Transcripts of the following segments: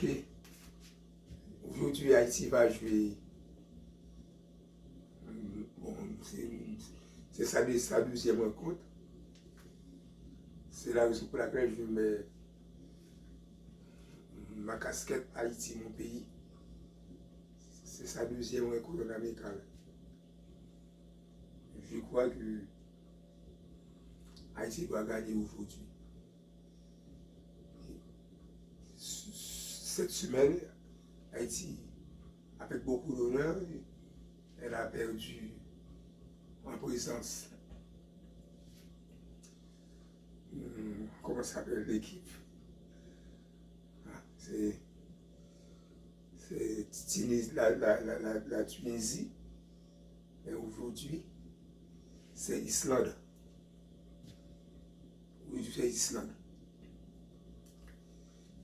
Ok. Aujourd'hui, Haïti va jouer. Bon, c'est sa 12e rencontre. C'est la raison pour laquelle je mets ma casquette Haïti, mon pays. C'est sa 2e rencontre en amical. Je crois que Haïti doit gagner aujourd'hui. Cette semaine, Haïti, avec beaucoup d'honneur, elle a perdu en présence. Comment s'appelle l'équipe? C'est la Tunisie. Et aujourd'hui, c'est Islande. Aujourd'hui, c'est Islande.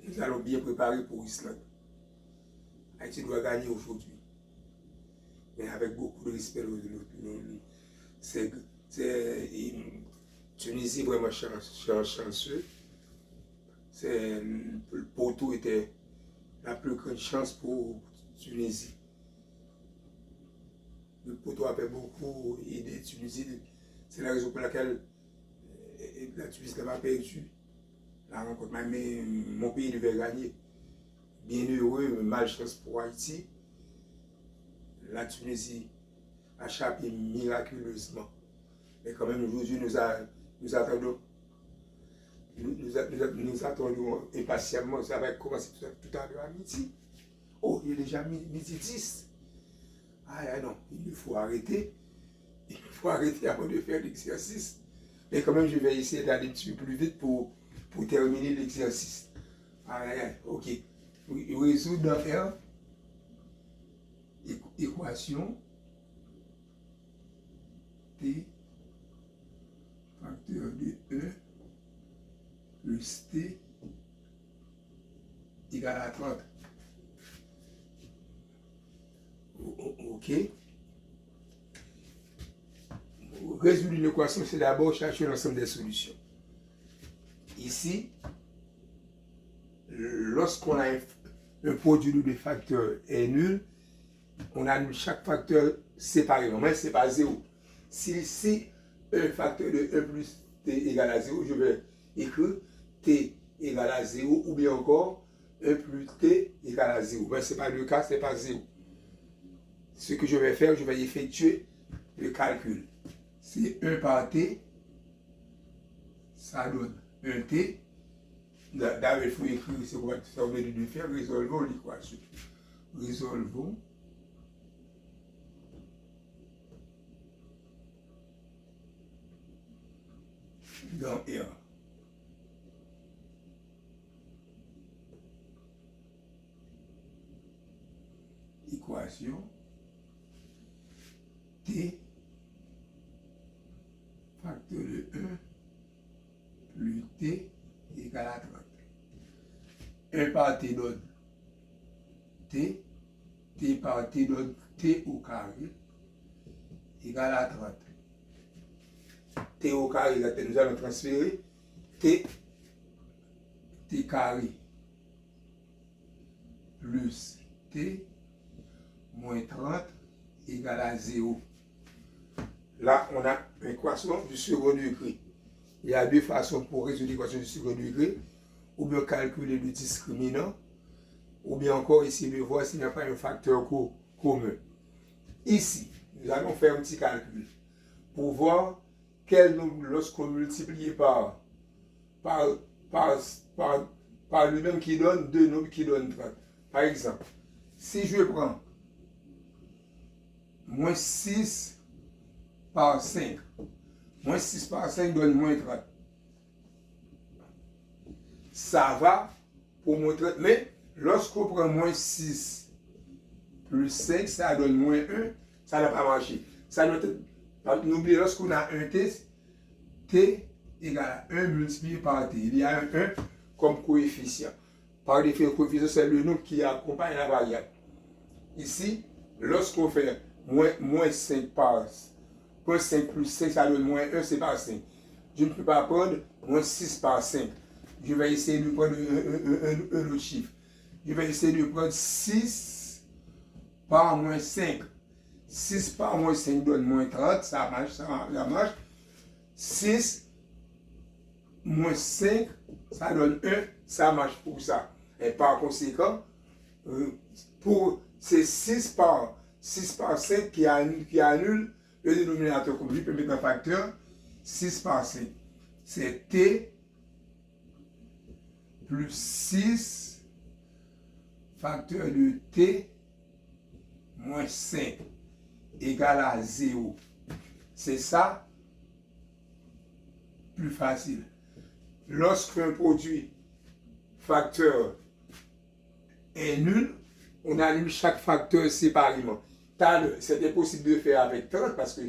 Nous allons bien préparer pour Islande. Haïti doit gagner aujourd'hui. Mais avec beaucoup de respect. C'est Tunisie vraiment chanceux. Le poteau était la plus grande chance pour Tunisie. Le poteau a fait beaucoup aidé Tunisie. C'est la raison pour laquelle la Tunisie n'a pas perdu la rencontre. Mais mon pays devait gagner. Bien heureux, malchance pour Haïti. La Tunisie a échappé miraculeusement. Mais quand même, aujourd'hui, nous attendons impatiemment. Ça va commencer tout à l'heure à midi. Oh, il est déjà midi 10. Ah non, il faut arrêter. Il faut arrêter avant de faire l'exercice. Mais quand même, je vais essayer d'aller un petit peu plus vite pour terminer l'exercice. Ok. Résoudre dans R. Équation T facteur de E plus T égale à 30. Ok. Résoudre une équation, c'est d'abord chercher l'ensemble des solutions. Ici, lorsqu'on a un produit de facteurs est nul, on annule chaque facteur séparément, mais ce n'est pas 0. Si un facteur de 1 plus t égale à 0, je vais écrire t égale à 0, ou bien encore 1 plus t égale à 0. Mais ce n'est pas le cas, ce n'est pas 0. Ce que je vais faire, je vais effectuer le calcul. C'est 1 par t, ça donne 1 t. D'ailleurs, il faut écrire ce qu'on va de faire, résolvons l'équation. Résolvons dans R. Équation T facteur de 1 plus T égale à 30. 1 par T donne T, T par T donne T au carré égale à 30. T au carré, nous allons transférer T carré plus T moins 30 égale à 0. Là, on a une équation du second degré. Il y a deux façons pour résoudre l'équation du second degré. Ou bien calculer le discriminant, ou bien encore essayer de voir s'il n'y a pas un facteur commun. Ici, nous allons faire un petit calcul pour voir quel nombre, lorsqu'on multiplie par lui-même qui donne deux nombres qui donnent 30. Par exemple, si je prends moins 6 par 5, moins 6 par 5 donne moins 30. Ça va pour moins 30, mais lorsqu'on prend moins 6 plus 5, ça donne moins 1, ça n'a pas marché. N'oubliez, lorsqu'on a un t égale à 1 multiplié par t. Il y a un 1 comme coefficient. Par définition, le coefficient, c'est le nombre qui accompagne la variable. Ici, lorsqu'on fait moins 5 par 5 plus 5, ça donne moins 1, c'est par 5. Je ne peux pas prendre moins 6 par 5. Je vais essayer de prendre un autre chiffre. je vais essayer de prendre 6 par moins 5. 6 par moins 5 donne moins 30, ça marche, ça marche. 6 moins 5, ça donne 1, ça marche pour ça. Et par conséquent, pour ces 6 par 5 qui annule le dénominateur comme je peux mettre un facteur, 6 par 5. C'est t plus 6 facteur de t moins 5 égale à 0. C'est ça, plus facile. Lorsqu'un produit facteur est nul, on annule chaque facteur séparément. C'était possible de faire avec 30 parce que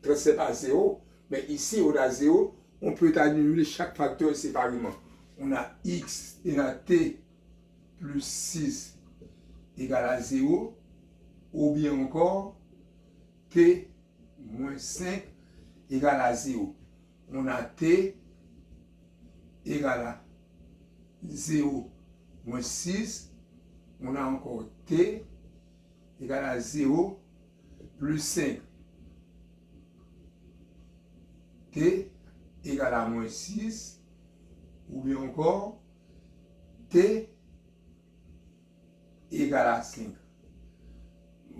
30 c'est pas 0, mais ici on a 0, on peut annuler chaque facteur séparément. On a x et on a t plus 6 égale à 0, ou bien encore t moins 5 égale à 0. On a t égale à 0 moins 6, on a encore t égale à 0 plus 5. T égale à moins 6, ou bien encore t égale à 5.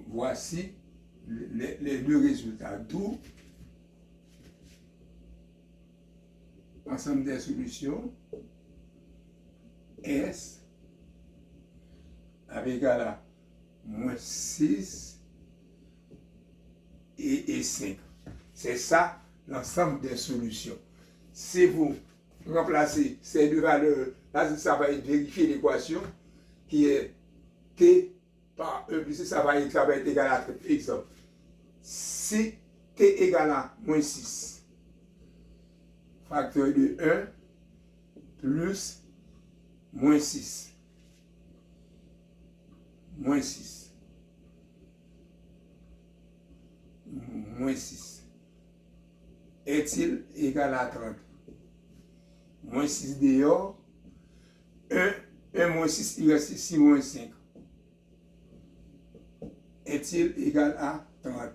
Voici les deux résultats. D'où ensemble des solutions S avec égal à moins 6 et 5. C'est ça l'ensemble des solutions. Si vous remplacez ces deux valeurs, là ça va être vérifier l'équation qui est t par 1 plus 6, ça va être égal à 30. Exemple, si t égale à moins 6, facteur de 1 plus moins 6. Moins 6. Moins 6. Est-il égal à 30? Moins 6 dehors. 1 moins 6, il reste 6 moins 5. Est-il égal à 30?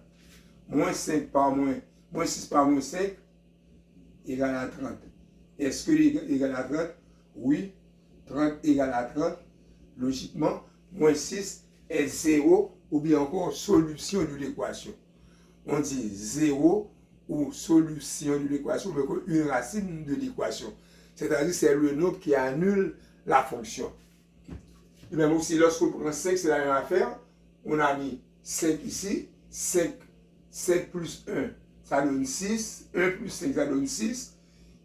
Moins 5 par moins 6 par moins 5 égale à 30. Est-ce que égal à 30? Oui. 30 égale à 30. Logiquement, moins 6 est 0 ou bien encore solution de l'équation. On dit 0 ou solution de l'équation, mais une racine de l'équation. C'est-à-dire c'est le nombre qui annule la fonction. Et même aussi, lorsqu'on prend 5, c'est la même affaire. On a mis 5 ici. 5 plus 1, ça donne 6. 1 plus 5, ça donne 6.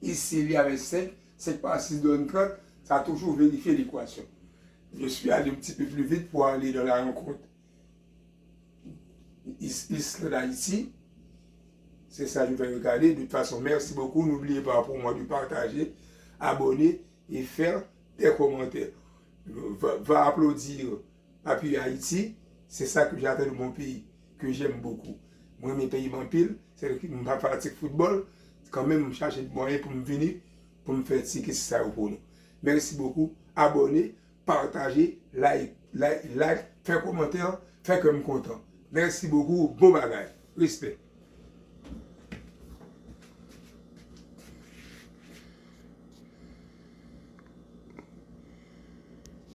Ici, il y avait 5. 5 par 6 donne 30. Ça a toujours vérifié l'équation. Je suis allé un petit peu plus vite pour aller dans la rencontre. Ici, c'est ça que je vais regarder. De toute façon, merci beaucoup. N'oubliez pas pour moi de partager, abonner et faire des commentaires. Va applaudir Appui Haïti. C'est ça que j'attends de mon pays, que j'aime beaucoup. Moi, mes pays m'empilent. C'est que je ne pratique football. Quand même, je cherche des moyens pour me venir, pour me faire tirer ça pour nous. Merci beaucoup. Abonnez, partagez, like, faites commentaire, faites comme content. Merci beaucoup. Bon bagage. Respect.